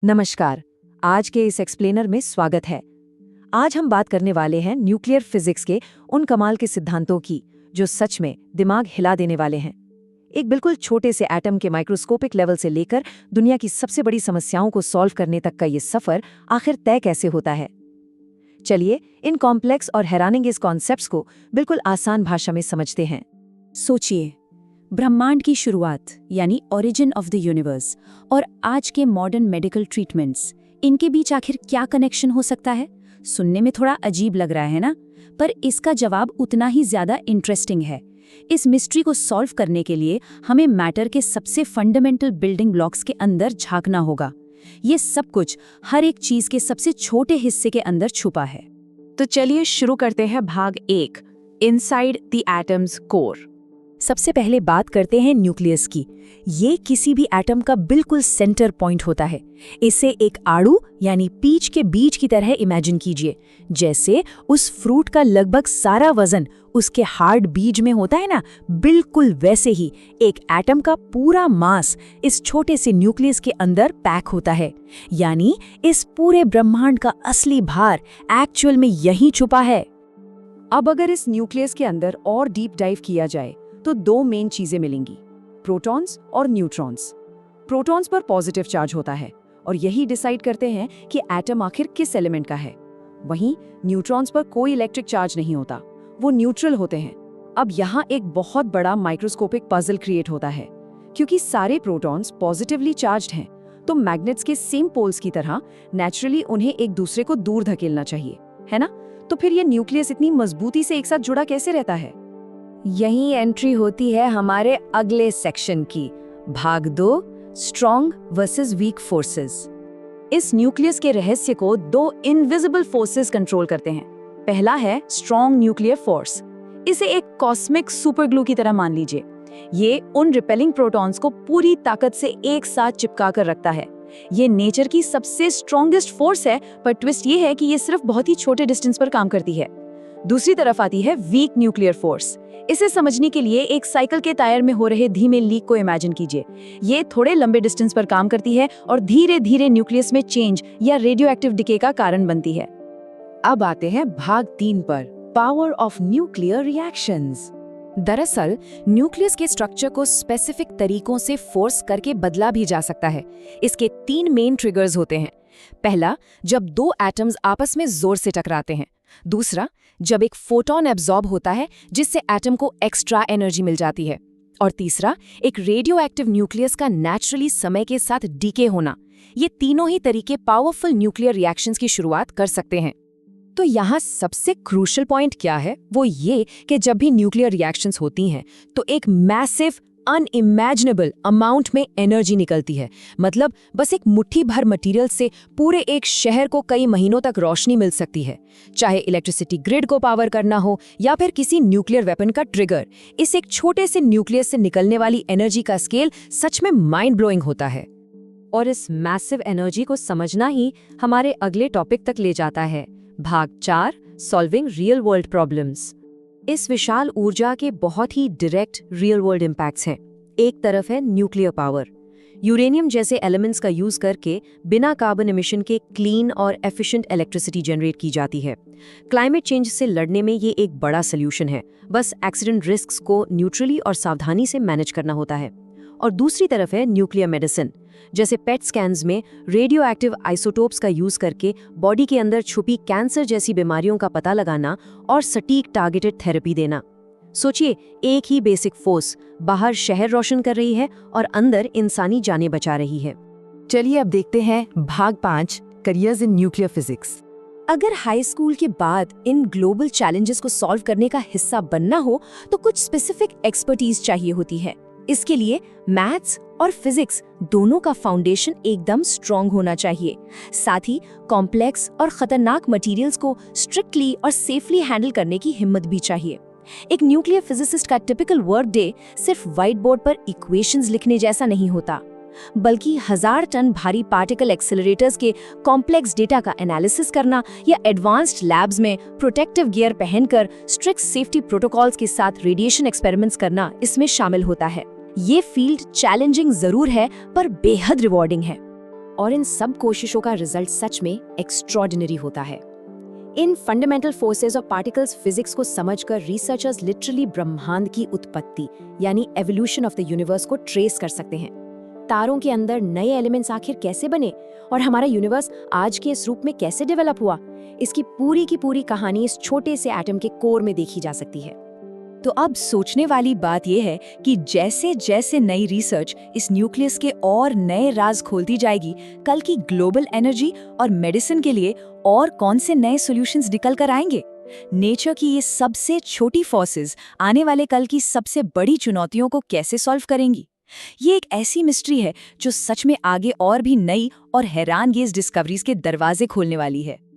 नमस्कार। आज के इस एक्सप्लेनर में स्वागत है। आज हम बात करने वाले हैं न्यूक्लियर फिजिक्स के उन कमाल के सिद्धांतों की जो सच में दिमाग हिला देने वाले हैं। एक बिल्कुल छोटे से एटम के माइक्रोस्कोपिक लेवल से लेकर दुनिया की सबसे बड़ी समस्याओं को सॉल्व करने तक का ये सफर आखिर तय कैसे होता है। चलिए इन कॉम्प्लेक्स और हैरानिंगेज कॉन्सेप्ट्स को बिल्कुल आसान भाषा में समझते हैं। सोचिए, ब्रह्मांड की शुरुआत यानी ओरिजिन ऑफ द यूनिवर्स और आज के मॉडर्न मेडिकल ट्रीटमेंट्स, इनके बीच आखिर क्या कनेक्शन हो सकता है? सुनने में थोड़ा अजीब लग रहा है ना, पर इसका जवाब उतना ही ज्यादा इंटरेस्टिंग है। इस मिस्ट्री को सॉल्व करने के लिए हमें मैटर के सबसे फंडामेंटल बिल्डिंग ब्लॉक्स के अंदर झांकना होगा। ये सब कुछ हर एक चीज के सबसे छोटे हिस्से के अंदर छुपा है। तो चलिए शुरू करते हैं भाग 1, इनसाइड द एटम्स कोर। सबसे पहले बात करते हैं न्यूक्लियस की। ये किसी भी एटम का बिल्कुल सेंटर पॉइंट होता है। इसे एक आड़ू यानी पीच के बीज की तरह इमेजिन कीजिए। जैसे उस फ्रूट का लगभग सारा वजन उसके हार्ड बीज में होता है ना, बिल्कुल वैसे ही एक एटम का पूरा मास इस छोटे से न्यूक्लियस के अंदर पैक होता है। यानी इस पूरे ब्रह्मांड का असली भार एक्चुअल में यहीं छुपा है। अब अगर इस न्यूक्लियस के अंदर और डीप डाइव किया जाए तो दो मेन चीजें मिलेंगी, प्रोटॉन्स और न्यूट्रॉन्स। प्रोटॉन्स पर पॉजिटिव चार्ज होता है और यही डिसाइड करते हैं कि एटम आखिर किस एलिमेंट का है। वहीं न्यूट्रॉन्स पर कोई इलेक्ट्रिक चार्ज नहीं होता, वो न्यूट्रल होते हैं। अब यहाँ एक बहुत बड़ा माइक्रोस्कोपिक पजल क्रिएट होता है। क्योंकि सारे प्रोटॉन्स पॉजिटिवली चार्ज्ड हैं, तो मैग्नेट्स के सेम पोल्स की तरह नेचुरली उन्हें एक दूसरे को दूर धकेलना चाहिए, है ना? तो फिर ये न्यूक्लियस इतनी मजबूती से एक साथ जुड़ा कैसे रहता है? यही एंट्री होती है हमारे अगले सेक्शन की, भाग 2, स्ट्रॉन्ग वर्सेस वीक फोर्सेस। इस न्यूक्लियस के रहस्य को दो इनविजिबल फोर्सेस कंट्रोल करते हैं। पहला है स्ट्रॉन्ग न्यूक्लियर फोर्स। इसे एक कॉस्मिक सुपरग्लू की तरह मान लीजिए। ये उन रिपेलिंग प्रोटॉन्स को पूरी ताकत से एक साथ चिपका कर रखता है। ये नेचर की सबसे स्ट्रॉन्गेस्ट फोर्स है, पर ट्विस्ट ये है कि ये सिर्फ बहुत ही छोटे डिस्टेंस पर काम करती है। दूसरी तरफ आती है वीक न्यूक्लियर फोर्स। इसे समझने के लिए एक साइकिल के टायर में हो रहे धीमे लीक को इमेजिन कीजिए। ये थोड़े लंबे डिस्टेंस पर काम करती है और धीरे धीरे न्यूक्लियस में चेंज या रेडियोएक्टिव डिके का कारण बनती है। अब आते हैं भाग 3 पर, पावर ऑफ न्यूक्लियर रिएक्शंस। दरअसल न्यूक्लियस के स्ट्रक्चर को स्पेसिफिक तरीकों से फोर्स करके बदला भी जा सकता है। इसके 3 मेन ट्रिगर्स होते हैं। पहला, जब दो एटम्स आपस में जोर से टकराते हैं। दूसरा, जब एक फोटोन एब्जॉर्ब होता है जिससे एटम को एक्स्ट्रा एनर्जी मिल जाती है। और तीसरा, एक रेडियोएक्टिव न्यूक्लियस का नेचुरली समय के साथ डीके होना। ये तीनों ही तरीके पावरफुल न्यूक्लियर रिएक्शंस की शुरुआत कर सकते हैं। तो यहाँ सबसे क्रूशियल पॉइंट क्या है, वो ये कि जब भी न्यूक्लियर रिएक्शंस होती हैं तो एक मैसिव अनइमेजिनेबल अमाउंट में एनर्जी निकलती है। मतलब बस एक मुट्ठी भर मटेरियल से पूरे एक शहर को कई महीनों तक रोशनी मिल सकती है। चाहे इलेक्ट्रिसिटी ग्रिड को पावर करना हो या फिर किसी न्यूक्लियर वेपन का ट्रिगर, इस एक छोटे से न्यूक्लियस से निकलने वाली एनर्जी का स्केल सच में माइंड ब्लोइंग होता है। और इस मैसिव एनर्जी को समझना ही हमारे अगले टॉपिक तक ले जाता है, भाग 4, सॉल्विंग रियल वर्ल्ड प्रॉब्लम्स। इस विशाल ऊर्जा के बहुत ही डायरेक्ट रियल वर्ल्ड इम्पैक्ट्स हैं। एक तरफ है न्यूक्लियर पावर। यूरेनियम जैसे एलिमेंट्स का यूज करके बिना कार्बन एमिशन के क्लीन और एफिशिएंट इलेक्ट्रिसिटी जनरेट की जाती है। क्लाइमेट चेंज से लड़ने में ये एक बड़ा सॉल्यूशन है। बस एक्सीडेंट रिस्क्स को न्यूट्रली और सावधानी से मैनेज करना होता है। और दूसरी तरफ है न्यूक्लियर मेडिसिन, जैसे पेट स्कैन्स में रेडियो एक्टिव आइसोटोप्स का यूज करके बॉडी के अंदर छुपी कैंसर जैसी बीमारियों का पता लगाना और सटीक टारगेटेड थेरेपी देना। सोचिए, एक ही बेसिक फोर्स बाहर शहर रोशन कर रही है और अंदर इंसानी जानें बचा रही है। चलिए अब देखते हैं भाग 5, करियर्स इन न्यूक्लियर फिजिक्स। अगर हाई स्कूल के बाद इन ग्लोबल चैलेंजेस को सॉल्व करने का हिस्सा बनना हो तो कुछ स्पेसिफिक एक्सपर्टीज चाहिए होती है। इसके लिए मैथ्स और फिजिक्स दोनों का फाउंडेशन एकदम स्ट्रॉन्ग होना चाहिए। साथ ही कॉम्प्लेक्स और खतरनाक मटेरियल्स को स्ट्रिक्टली और सेफली हैंडल करने की हिम्मत भी चाहिए। एक न्यूक्लियर फिजिसिस्ट का टिपिकल वर्क डे सिर्फ व्हाइट बोर्ड पर इक्वेशंस लिखने जैसा नहीं होता, बल्कि 1000 टन भारी पार्टिकल एक्सेलरेटर्स के कॉम्प्लेक्स डेटा का एनालिसिस करना या एडवांस्ड लैब्स में प्रोटेक्टिव गियर पहनकर स्ट्रिक्ट सेफ्टी प्रोटोकॉल्स के साथ रेडिएशन एक्सपेरिमेंट्स करना इसमें शामिल होता है। ये फील्ड चैलेंजिंग जरूर है, पर बेहद रिवॉर्डिंग है। और इन सब कोशिशों का रिजल्ट सच में एक्स्ट्रॉर्डिनरी होता है। इन फंडामेंटल फोर्सेस और पार्टिकल्स फिजिक्स को समझकर रिसर्चर्स लिटरली ब्रह्मांड की उत्पत्ति यानी एवोल्यूशन ऑफ द यूनिवर्स को ट्रेस कर सकते हैं। तारों के अंदर नए एलिमेंट्स आखिर कैसे बने और हमारा यूनिवर्स आज के इस रूप में कैसे डेवलप हुआ, इसकी पूरी की पूरी कहानी इस छोटे से एटम के कोर में देखी जा सकती है। तो अब सोचने वाली बात यह है कि जैसे जैसे नई रिसर्च इस न्यूक्लियस के और नए राज खोलती जाएगी, कल की ग्लोबल एनर्जी और मेडिसिन के लिए और कौन से नए सॉल्यूशंस निकल कर आएंगे। नेचर की ये सबसे छोटी फोर्सेस आने वाले कल की सबसे बड़ी चुनौतियों को कैसे सॉल्व करेंगी। ये एक ऐसी मिस्ट्री है जो सच में आगे और भी नई और हैरानगेज डिस्कवरीज के दरवाजे खोलने वाली है।